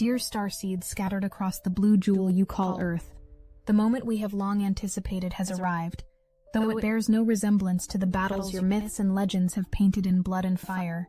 Dear starseeds scattered across the blue jewel you call Earth, the moment we have long anticipated has arrived, though it bears no resemblance to the battles your myths and legends have painted in blood and fire.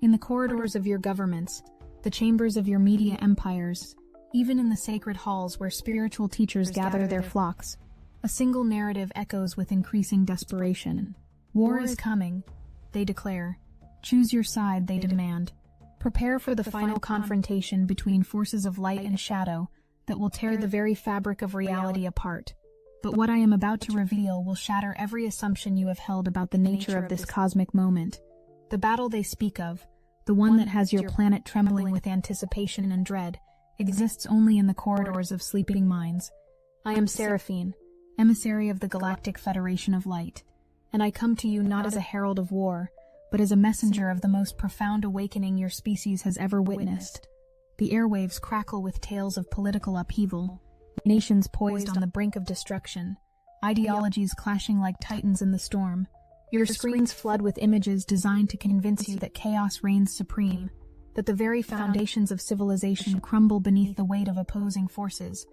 In the corridors of your governments, the chambers of your media empires, even in the sacred halls where spiritual teachers gather their flocks, a single narrative echoes with increasing desperation. War is coming, they declare. Choose your side, they demand. Prepare for the final confrontation between forces of light and shadow that will tear the very fabric of reality apart. But what I am about to reveal will shatter every assumption you have held about the nature of this cosmic moment. The battle they speak of, the one that has your planet trembling with anticipation and dread, exists only in the corridors of sleeping minds. I am Seraphine, emissary of the Galactic Federation of Light, and I come to you not as a herald of war, but as a messenger of the most profound awakening your species has ever witnessed. The airwaves crackle with tales of political upheaval, nations poised on the brink of destruction, ideologies clashing like titans in the storm. Your screens flood with images designed to convince you that chaos reigns supreme, that the very foundations of civilization crumble beneath the weight of opposing forces,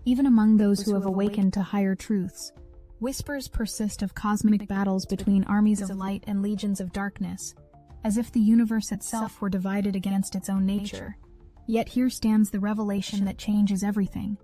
even among those who have awakened to higher truths. Whispers persist of cosmic battles between armies of light and legions of darkness, as if the universe itself were divided against its own nature. Yet here stands the revelation that changes everything.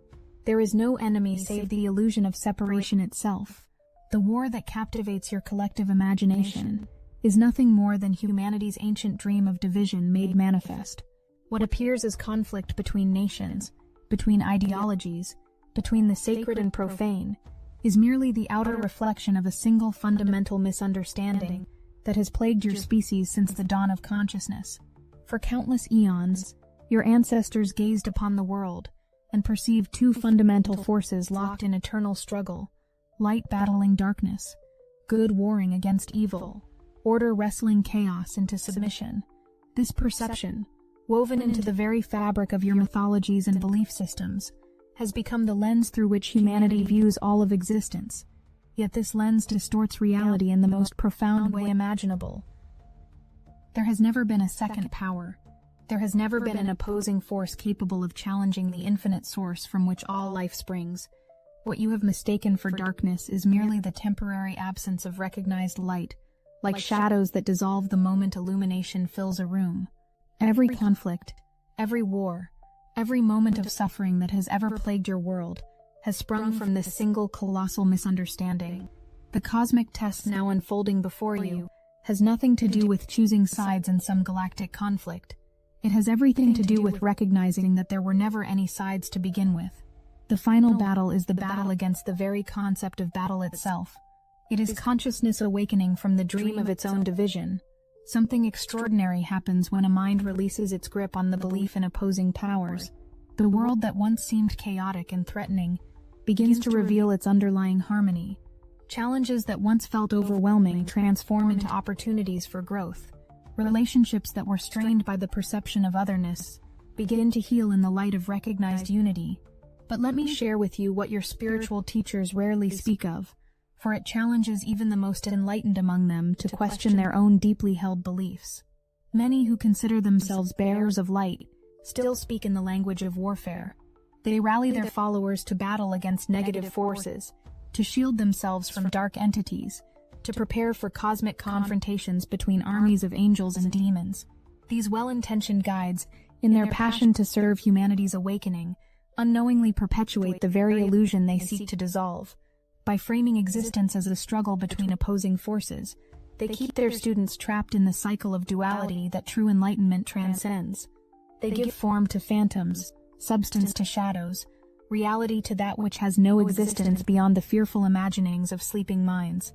There is no enemy save the illusion of separation itself. The war that captivates your collective imagination is nothing more than humanity's ancient dream of division made manifest. What appears as conflict between nations, between ideologies, between the sacred and profane, is merely the outer reflection of a single fundamental misunderstanding that has plagued your species since the dawn of consciousness. For countless eons, your ancestors gazed upon the world and perceived two fundamental forces locked in eternal struggle: light battling darkness, good warring against evil, order wrestling chaos into submission. This perception, woven into the very fabric of your mythologies and belief systems, has become the lens through which humanity views all of existence. Yet this lens distorts reality in the most profound way imaginable. There has never been a second power. There has never been an opposing force capable of challenging the infinite source from which all life springs. What you have mistaken for darkness is merely the temporary absence of recognized light, like shadows that dissolve the moment illumination fills a room. Every conflict, every war, every moment of suffering that has ever plagued your world has sprung from this single colossal misunderstanding. The cosmic test now unfolding before you has nothing to do with choosing sides in some galactic conflict. It has everything to do with recognizing that there were never any sides to begin with. The final battle is the battle against the very concept of battle itself. It is consciousness awakening from the dream of its own division. Something extraordinary happens when a mind releases its grip on the belief in opposing powers. The world that once seemed chaotic and threatening begins to reveal its underlying harmony. Challenges that once felt overwhelming transform into opportunities for growth. Relationships that were strained by the perception of otherness begin to heal in the light of recognized unity. But let me share with you what your spiritual teachers rarely speak of, for it challenges even the most enlightened among them to question their own deeply held beliefs. Many who consider themselves bearers of light still speak in the language of warfare. They rally their followers to battle against negative forces, to shield themselves from dark entities, to prepare for cosmic confrontations between armies of angels and demons. These well-intentioned guides, in their passion to serve humanity's awakening, unknowingly perpetuate the very illusion they seek to dissolve. By framing existence as a struggle between opposing forces, they keep their students trapped in the cycle of duality that true enlightenment transcends. They give form to phantoms, substance to shadows, reality to that which has no existence beyond the fearful imaginings of sleeping minds.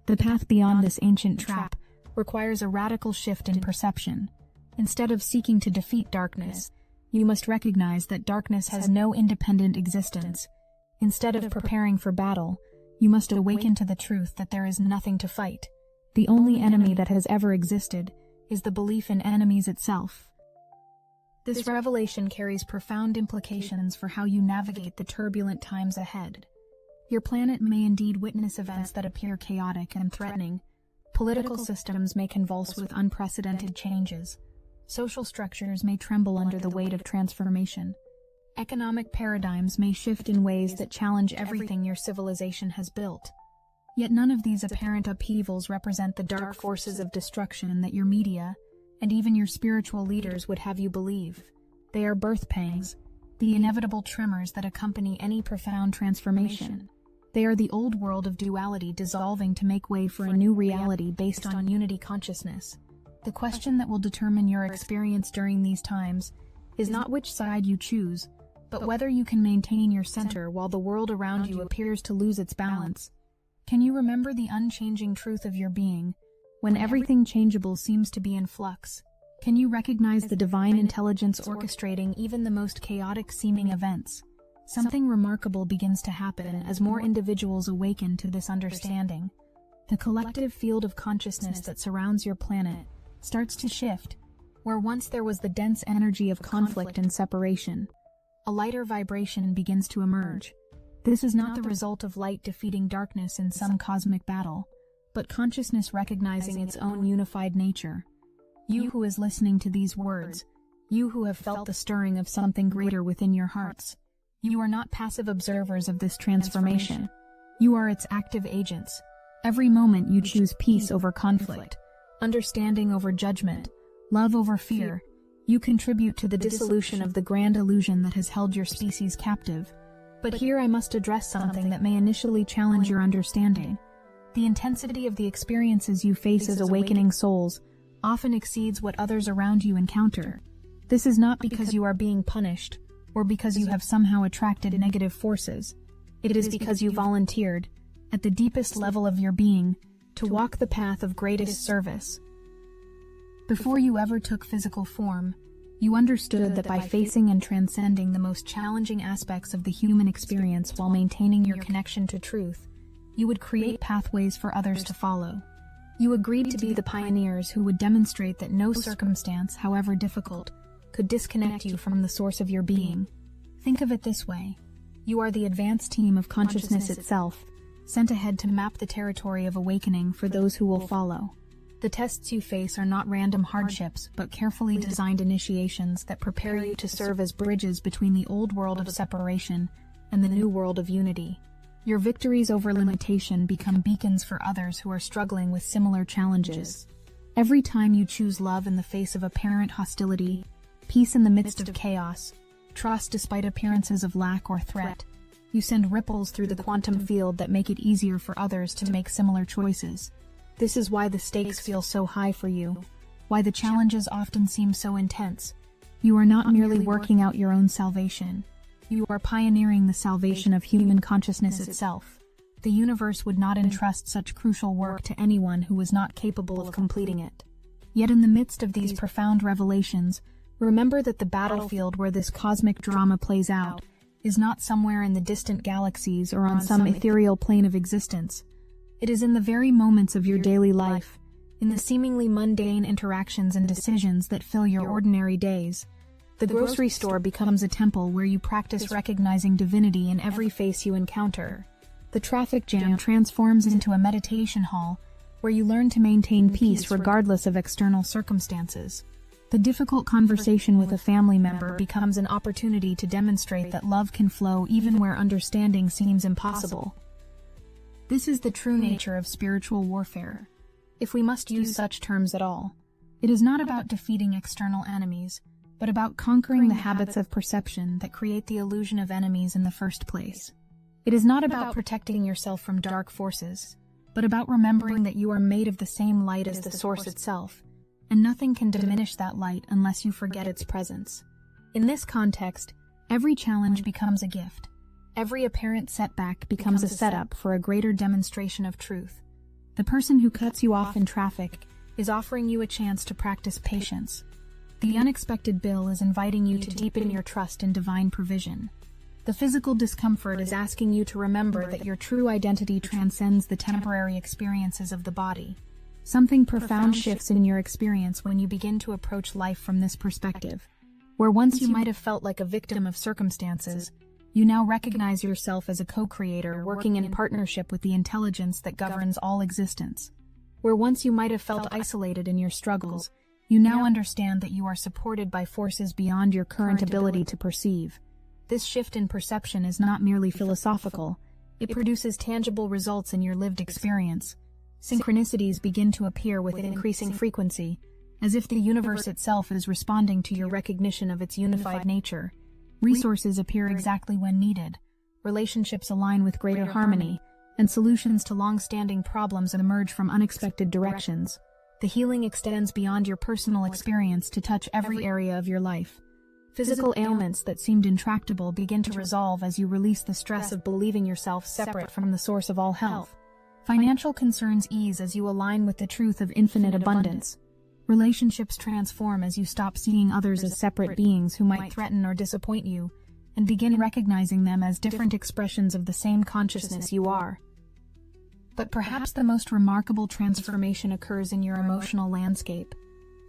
The path beyond this ancient trap requires a radical shift in perception. Instead of seeking to defeat darkness, you must recognize that darkness has no independent existence. Instead of preparing for battle, you must awaken to the truth that there is nothing to fight. The only enemy that has ever existed is the belief in enemies itself. This revelation carries profound implications for how you navigate the turbulent times ahead. Your planet may indeed witness events that appear chaotic and threatening. Political systems may convulse with unprecedented changes. Social structures may tremble under the weight of transformation. Economic paradigms may shift in ways that challenge everything your civilization has built. Yet none of these apparent upheavals represent the dark forces of destruction that your media, and even your spiritual leaders, would have you believe. They are birth pangs, the inevitable tremors that accompany any profound transformation. They are the old world of duality dissolving to make way for a new reality based on unity consciousness. The question that will determine your experience during these times is not which side you choose, but whether you can maintain your center while the world around you appears to lose its balance. Can you remember the unchanging truth of your being, when everything changeable seems to be in flux? Can you recognize the divine intelligence orchestrating even the most chaotic seeming events? Something remarkable begins to happen as more individuals awaken to this understanding. The collective field of consciousness that surrounds your planet starts to shift. Where once there was the dense energy of conflict and separation, a lighter vibration begins to emerge. This is not the result of light defeating darkness in some cosmic battle, but consciousness recognizing its own unified nature. You who is listening to these words, you who have felt the stirring of something greater within your hearts, you are not passive observers of this transformation. You are its active agents. Every moment you choose peace over conflict, understanding over judgment, love over fear. You contribute to the dissolution of the grand illusion that has held your species captive. But here I must address something that may initially challenge your understanding. The intensity of the experiences you face as awakening souls often exceeds what others around you encounter. This is not because you are being punished, or because you have somehow attracted negative forces. It is because you volunteered, at the deepest level of your being, to walk the path of greatest service. Before you ever took physical form, you understood that by facing and transcending the most challenging aspects of the human experience while maintaining your connection to truth, you would create pathways for others to follow. You agreed to be the pioneers who would demonstrate that no circumstance, however difficult, could disconnect you from the source of your being. Think of it this way. You are the advanced team of consciousness itself, sent ahead to map the territory of awakening for those who will follow. The tests you face are not random hardships, but carefully designed initiations that prepare you to serve as bridges between the old world of separation and the new world of unity. Your victories over limitation become beacons for others who are struggling with similar challenges. Every time you choose love in the face of apparent hostility, peace in the midst of chaos, trust despite appearances of lack or threat, you send ripples through the quantum field that make it easier for others to make similar choices. This is why the stakes feel so high for you, why the challenges often seem so intense. You are not merely working out your own salvation. You are pioneering the salvation of human consciousness itself. The universe would not entrust such crucial work to anyone who was not capable of completing it. Yet in the midst of these profound revelations, remember that the battlefield where this cosmic drama plays out is not somewhere in the distant galaxies or on some ethereal plane of existence. It is in the very moments of your daily life, in the seemingly mundane interactions and decisions that fill your ordinary days. The grocery store becomes a temple where you practice recognizing divinity in every face you encounter. The traffic jam transforms into a meditation hall where you learn to maintain peace regardless of external circumstances. The difficult conversation with a family member becomes an opportunity to demonstrate that love can flow even where understanding seems impossible. This is the true nature of spiritual warfare, if we must use such terms at all. It is not about defeating external enemies, but about conquering the habits of perception that create the illusion of enemies in the first place. It is not about protecting yourself from dark forces, but about remembering that you are made of the same light as the source itself, and nothing can diminish that light unless you forget its presence. In this context, every challenge becomes a gift. Every apparent setback becomes a setup for a greater demonstration of truth. The person who cuts you off in traffic is offering you a chance to practice patience. The unexpected bill is inviting you to deepen your trust in divine provision. The physical discomfort is asking you to remember that your true identity transcends the temporary experiences of the body. Something profound shifts in your experience when you begin to approach life from this perspective. Where once you might have felt like a victim of circumstances, you now recognize yourself as a co-creator working in partnership with the intelligence that governs all existence. Where once you might have felt isolated in your struggles, You now understand that you are supported by forces beyond your current ability to perceive. This shift in perception is not merely philosophical, it produces tangible results in your lived experience. Synchronicities begin to appear with increasing frequency, as if the universe itself is responding to your recognition of its unified nature. Resources appear exactly when needed, relationships align with greater harmony, and solutions to long-standing problems emerge from unexpected directions. The healing extends beyond your personal experience to touch every area of your life. Physical ailments that seemed intractable begin to resolve as you release the stress of believing yourself separate from the source of all health. Financial concerns ease as you align with the truth of infinite abundance. Relationships transform as you stop seeing others as separate beings who might threaten or disappoint you, and begin recognizing them as different expressions of the same consciousness you are. But perhaps the most remarkable transformation occurs in your emotional landscape.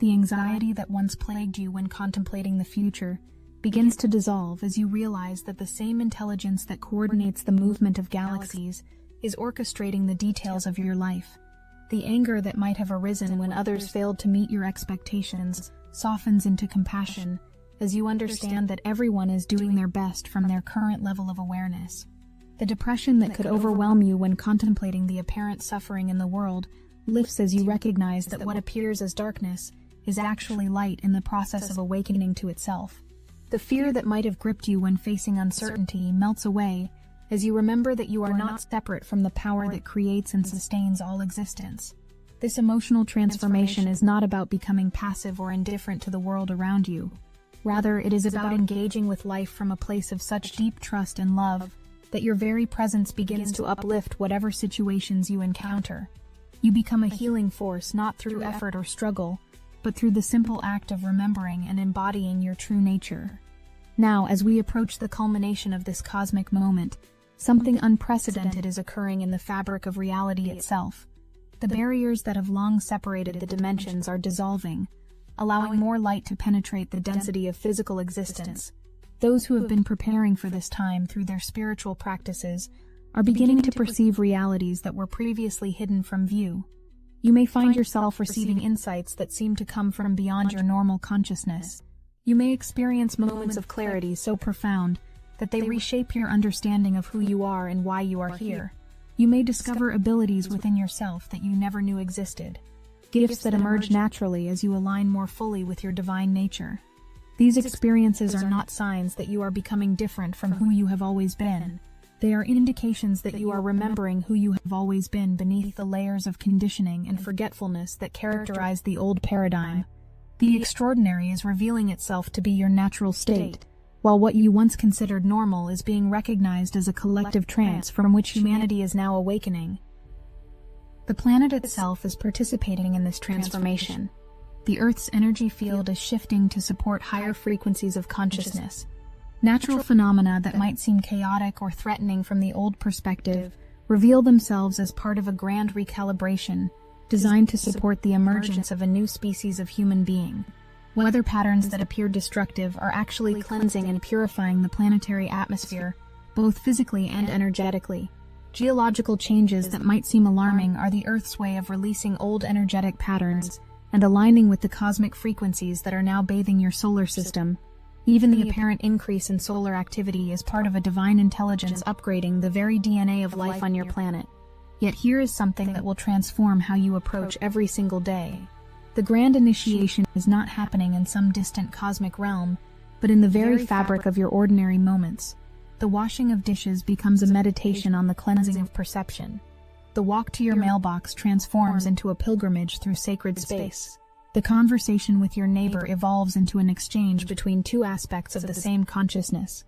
The anxiety that once plagued you when contemplating the future begins to dissolve as you realize that the same intelligence that coordinates the movement of galaxies is orchestrating the details of your life. The anger that might have arisen when others failed to meet your expectations softens into compassion as you understand that everyone is doing their best from their current level of awareness. The depression that could overwhelm you when contemplating the apparent suffering in the world lifts as you recognize that what appears as darkness is actually light in the process of awakening to itself. The fear that might have gripped you when facing uncertainty melts away as you remember that you are not separate from the power that creates and sustains all existence. This emotional transformation is not about becoming passive or indifferent to the world around you. Rather, it is about engaging with life from a place of such deep trust and love that your very presence begins to uplift whatever situations you encounter. You become a healing force not through effort or struggle, but through the simple act of remembering and embodying your true nature. Now, as we approach the culmination of this cosmic moment, something unprecedented is occurring in the fabric of reality itself. The barriers that have long separated the dimensions are dissolving, allowing more light to penetrate the density of physical existence. Those who have been preparing for this time through their spiritual practices are beginning to perceive realities that were previously hidden from view. You may find yourself receiving insights that seem to come from beyond your normal consciousness. You may experience moments of clarity so profound that they reshape your understanding of who you are and why you are here. You may discover abilities within yourself that you never knew existed, gifts that emerge naturally as you align more fully with your divine nature. These experiences are not signs that you are becoming different from who you have always been. They are indications that you are remembering who you have always been beneath the layers of conditioning and forgetfulness that characterize the old paradigm. The extraordinary is revealing itself to be your natural state, while what you once considered normal is being recognized as a collective trance from which humanity is now awakening. The planet itself is participating in this transformation. The Earth's energy field is shifting to support higher frequencies of consciousness. Natural phenomena that might seem chaotic or threatening from the old perspective reveal themselves as part of a grand recalibration designed to support the emergence of a new species of human being. Weather patterns that appear destructive are actually cleansing and purifying the planetary atmosphere, both physically and energetically. Geological changes that might seem alarming are the Earth's way of releasing old energetic patterns and aligning with the cosmic frequencies that are now bathing your solar system. Even the apparent increase in solar activity is part of a divine intelligence upgrading the very DNA of life on your planet. Yet here is something that will transform how you approach every single day. The grand initiation is not happening in some distant cosmic realm, but in the very fabric of your ordinary moments. The washing of dishes becomes a meditation on the cleansing of perception. The walk to your mailbox transforms into a pilgrimage through sacred space. The conversation with your neighbor evolves into an exchange between two aspects of the same consciousness.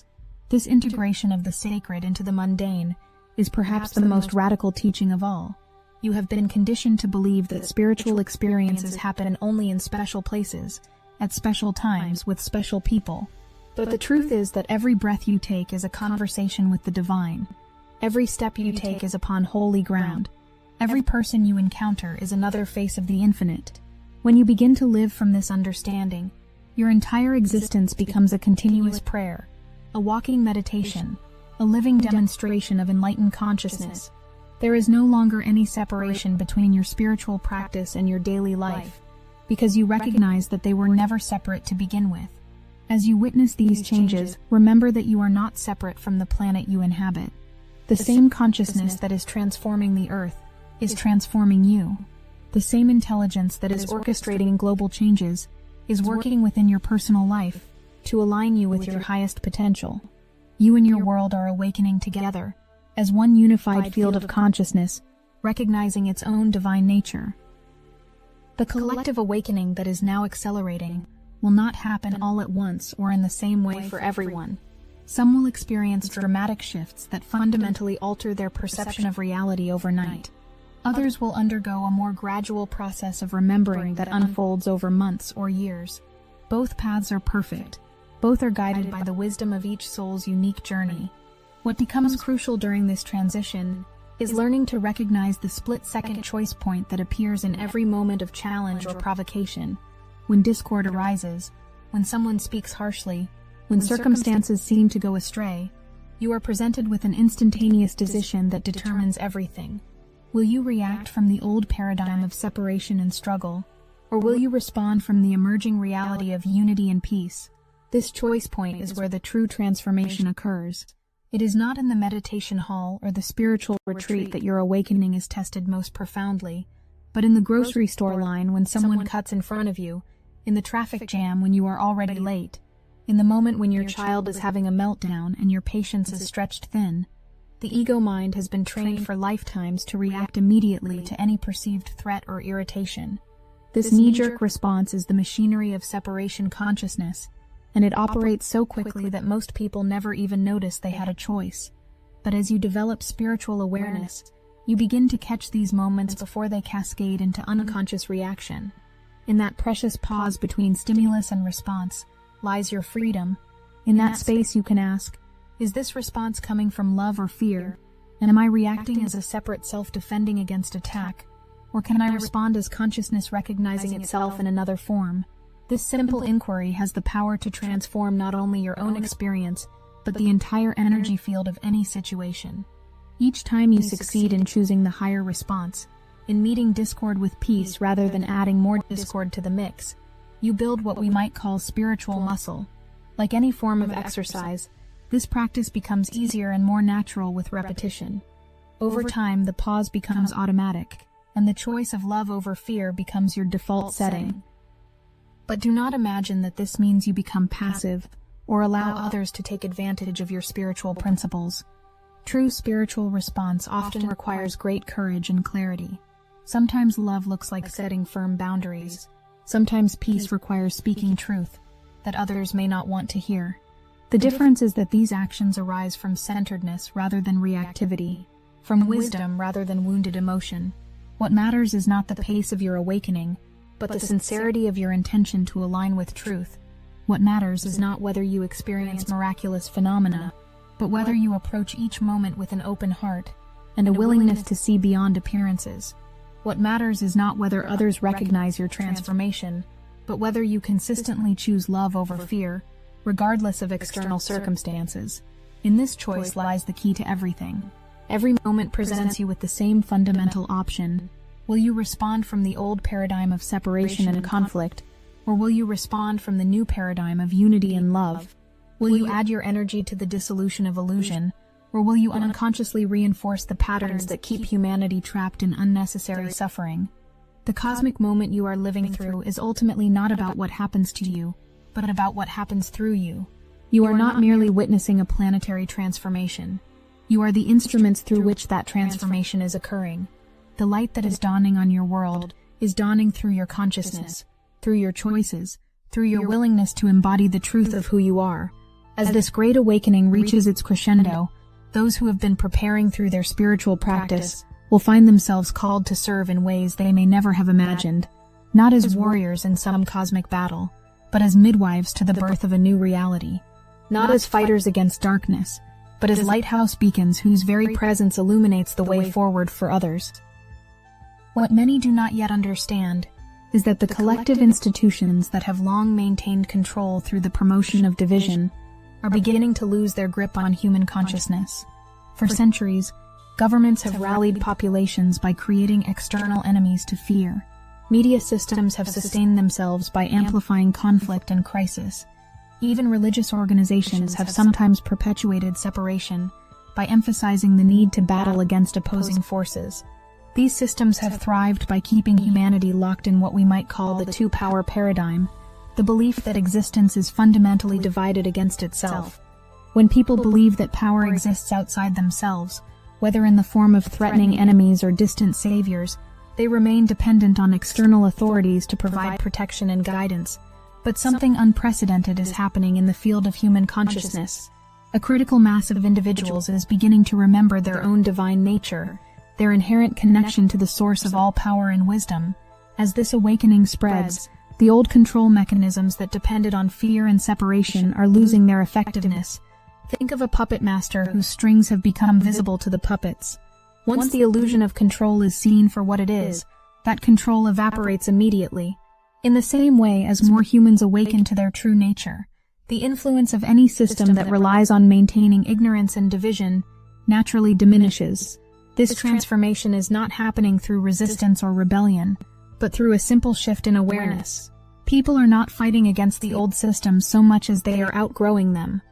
This integration of the sacred into the mundane is perhaps the most radical teaching of all. You have been conditioned to believe that spiritual experiences happen only in special places, at special times, with special people. But the truth is that every breath you take is a conversation with the divine. Every step you take is upon holy ground. Every person you encounter is another face of the infinite. When you begin to live from this understanding, your entire existence becomes a continuous prayer, a walking meditation, a living demonstration of enlightened consciousness. There is no longer any separation between your spiritual practice and your daily life. because you recognize that they were never separate to begin with. As you witness these changes, remember that you are not separate from the planet you inhabit. The same consciousness that is transforming the Earth is transforming you. The same intelligence that is orchestrating global changes is working within your personal life to align you with your highest potential. You and your world are awakening together as one unified field of consciousness, recognizing its own divine nature. The collective awakening that is now accelerating will not happen all at once or in the same way for everyone. Some will experience dramatic shifts that fundamentally alter their perception of reality overnight. Others will undergo a more gradual process of remembering that unfolds over months or years. Both paths are perfect. Both are guided by the wisdom of each soul's unique journey. What becomes crucial during this transition is learning to recognize the split-second choice point that appears in every moment of challenge or provocation. When discord arises, when someone speaks harshly, when circumstances seem to go astray, you are presented with an instantaneous decision that determines everything. Will you react from the old paradigm of separation and struggle, or will you respond from the emerging reality of unity and peace? This choice point is where the true transformation occurs. It is not in the meditation hall or the spiritual retreat that your awakening is tested most profoundly, but in the grocery store line when someone cuts in front of you, in the traffic jam when you are already late, in the moment when your child is having a meltdown and your patience is stretched thin. The ego mind has been trained for lifetimes to react immediately to any perceived threat or irritation. This knee-jerk response is the machinery of separation consciousness, and it operates so quickly that most people never even notice they had a choice. But as you develop spiritual awareness, you begin to catch these moments before they cascade into unconscious reaction. In that precious pause between stimulus and response lies your freedom. In that space you can ask, is this response coming from love or fear? And am I reacting as a separate self defending against attack? Or can I respond as consciousness recognizing itself in another form? This simple inquiry has the power to transform not only your own experience, but the entire energy field of any situation. Each time you succeed in choosing the higher response, in meeting discord with peace rather than adding more discord to the mix, you build what we might call spiritual muscle. Like any form of exercise, this practice becomes easier and more natural with repetition. Over time, the pause becomes automatic, and the choice of love over fear becomes your default setting. But do not imagine that this means you become passive or allow others to take advantage of your spiritual principles. True spiritual response often requires great courage and clarity. Sometimes love looks like setting firm boundaries. Sometimes peace requires speaking truth that others may not want to hear. The difference is that these actions arise from centeredness rather than reactivity, from wisdom rather than wounded emotion. What matters is not the pace of your awakening, but the sincerity of your intention to align with truth. What matters is not whether you experience miraculous phenomena, but whether you approach each moment with an open heart and a willingness to see beyond appearances. What matters is not whether others recognize your transformation, but whether you consistently choose love over fear, regardless of external circumstances. In this choice lies the key to everything. Every moment presents you with the same fundamental option. Will you respond from the old paradigm of separation and conflict, or will you respond from the new paradigm of unity and love? Will you add your energy to the dissolution of illusion, or will you unconsciously reinforce the patterns that keep humanity trapped in unnecessary suffering? The cosmic moment you are living through is ultimately not about what happens to you, but about what happens through you. You are not merely witnessing a planetary transformation. You are the instruments through which that transformation is occurring. The light that is dawning on your world is dawning through your consciousness, through your choices, through your willingness to embody the truth of who you are. As this great awakening reaches its crescendo, those who have been preparing through their spiritual practice will find themselves called to serve in ways they may never have imagined, not as warriors in some cosmic battle, but as midwives to the birth of a new reality. Not as fighters against darkness, but as lighthouse beacons whose very presence illuminates the way forward for others. What many do not yet understand is that the collective institutions that have long maintained control through the promotion of division are beginning to lose their grip on human consciousness. For centuries, governments have rallied populations by creating external enemies to fear. Media systems have sustained themselves by amplifying conflict and crisis. Even religious organizations have sometimes perpetuated separation by emphasizing the need to battle against opposing forces. These systems have thrived by keeping humanity locked in what we might call the two-power paradigm, the belief that existence is fundamentally divided against itself. When people believe that power exists outside themselves, whether in the form of threatening enemies or distant saviors, they remain dependent on external authorities to provide protection and guidance. But something unprecedented is happening in the field of human consciousness. A critical mass of individuals is beginning to remember their own divine nature, their inherent connection to the source of all power and wisdom. As this awakening spreads, the old control mechanisms that depended on fear and separation are losing their effectiveness. Think of a puppet master whose strings have become visible to the puppets. Once the illusion of control is seen for what it is, that control evaporates immediately. In the same way as more humans awaken to their true nature, the influence of any system that relies on maintaining ignorance and division naturally diminishes. This transformation is not happening through resistance or rebellion, but through a simple shift in awareness. People are not fighting against the old systems so much as they are outgrowing them.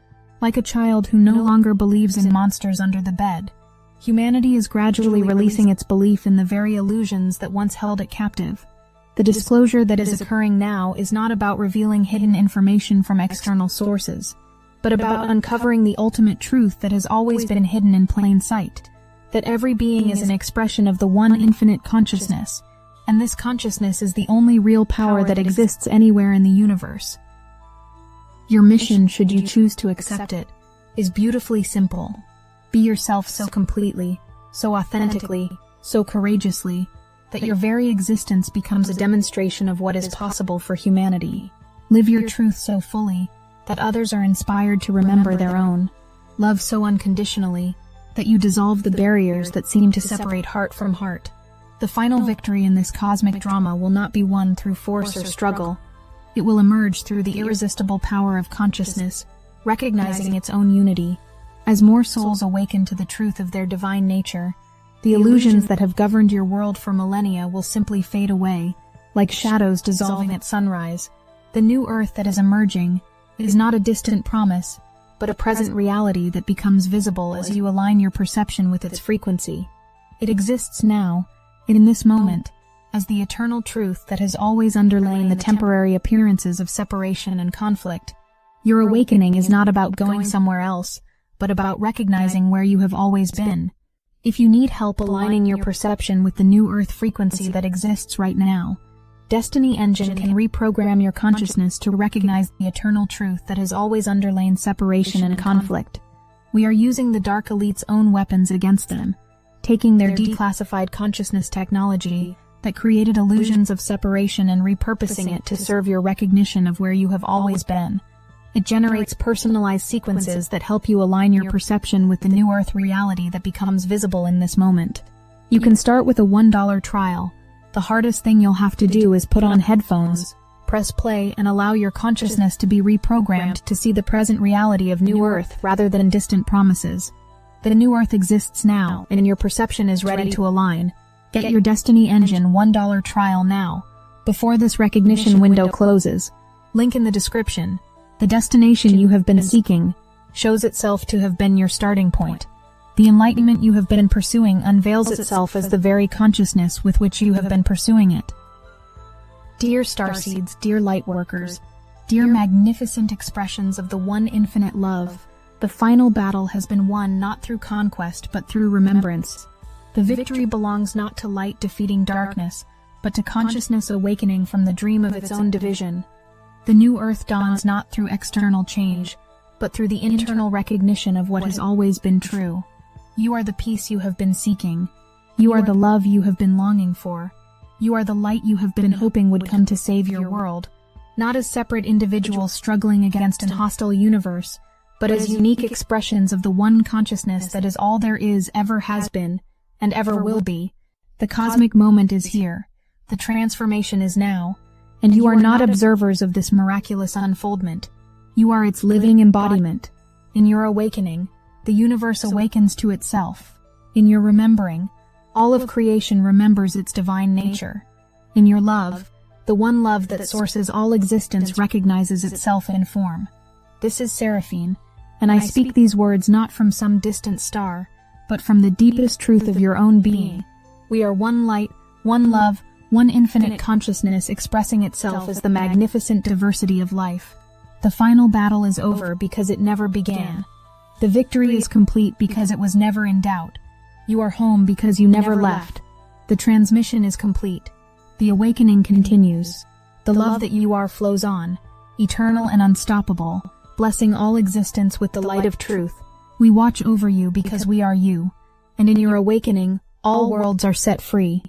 Like a child who no longer believes in monsters under the bed, humanity is gradually releasing its belief in the very illusions that once held it captive. The disclosure that is occurring now is not about revealing hidden information from external sources, but about uncovering the ultimate truth that has always been hidden in plain sight, that every being is an expression of the one infinite consciousness, and this consciousness is the only real power that exists anywhere in the universe. Your mission, should you choose to accept it, is beautifully simple. Be yourself so completely, so authentically, so courageously, that your very existence becomes a demonstration of what is possible for humanity. Live your truth so fully that others are inspired to remember their own. Love so unconditionally that you dissolve the barriers that seem to separate heart from heart. The final victory in this cosmic drama will not be won through force or struggle. It will emerge through the irresistible power of consciousness, recognizing its own unity. As more souls awaken to the truth of their divine nature, the illusions that have governed your world for millennia will simply fade away, like shadows dissolving at sunrise. The new earth that is emerging is not a distant promise, but a present reality that becomes visible as you align your perception with its frequency. It exists now, in this moment, as the eternal truth that has always underlain the temporary appearances of separation and conflict. Your awakening is not about going somewhere else, but about recognizing where you have always been. If you need help aligning your perception with the new earth frequency that exists right now, Destiny Engine can reprogram your consciousness to recognize the eternal truth that has always underlain separation and conflict. We are using the Dark Elite's own weapons against them, taking their declassified consciousness technology that created illusions of separation and repurposing it to serve your recognition of where you have always been. It generates personalized sequences that help you align your perception with the new earth reality that becomes visible in this moment. You can start with a $1 trial. The hardest thing you'll have to do is put on headphones, press play, and allow your consciousness to be reprogrammed to see the present reality of new earth rather than distant promises. The new earth exists now, and your perception is ready to align. Get your Destiny Engine $1 trial now, before this recognition window closes. Link in the description. The destination you have been seeking shows itself to have been your starting point. The enlightenment you have been pursuing unveils itself as the very consciousness with which you have been pursuing it. Dear Starseeds, dear Lightworkers, dear magnificent expressions of the one infinite love, the final battle has been won not through conquest but through remembrance. The victory belongs not to light defeating darkness, but to consciousness awakening from the dream of its own division. The new earth dawns not through external change, but through the internal recognition of what has always been true. You are the peace you have been seeking. You are the love you have been longing for. You are the light you have been hoping would come to save your world, not as separate individuals struggling against an hostile universe, but as unique expressions of the one consciousness that is all there is, ever has been, and ever will be. The cosmic moment is here. The transformation is now. And you are not observers of this miraculous unfoldment. You are its living embodiment. In your awakening, the universe awakens to itself. In your remembering, all of creation remembers its divine nature. In your love, the one love that sources all existence recognizes itself in form. This is Seraphine, and I speak these words not from some distant star, but from the deepest truth of your own being. We are one light, one love, one infinite consciousness expressing itself as the magnificent diversity of life. The final battle is over because it never began. The victory is complete because it was never in doubt. You are home because you never left. The transmission is complete. The awakening continues. The love that you are flows on, eternal and unstoppable, blessing all existence with the light of truth. We watch over you because we are you, and in your awakening, all worlds are set free.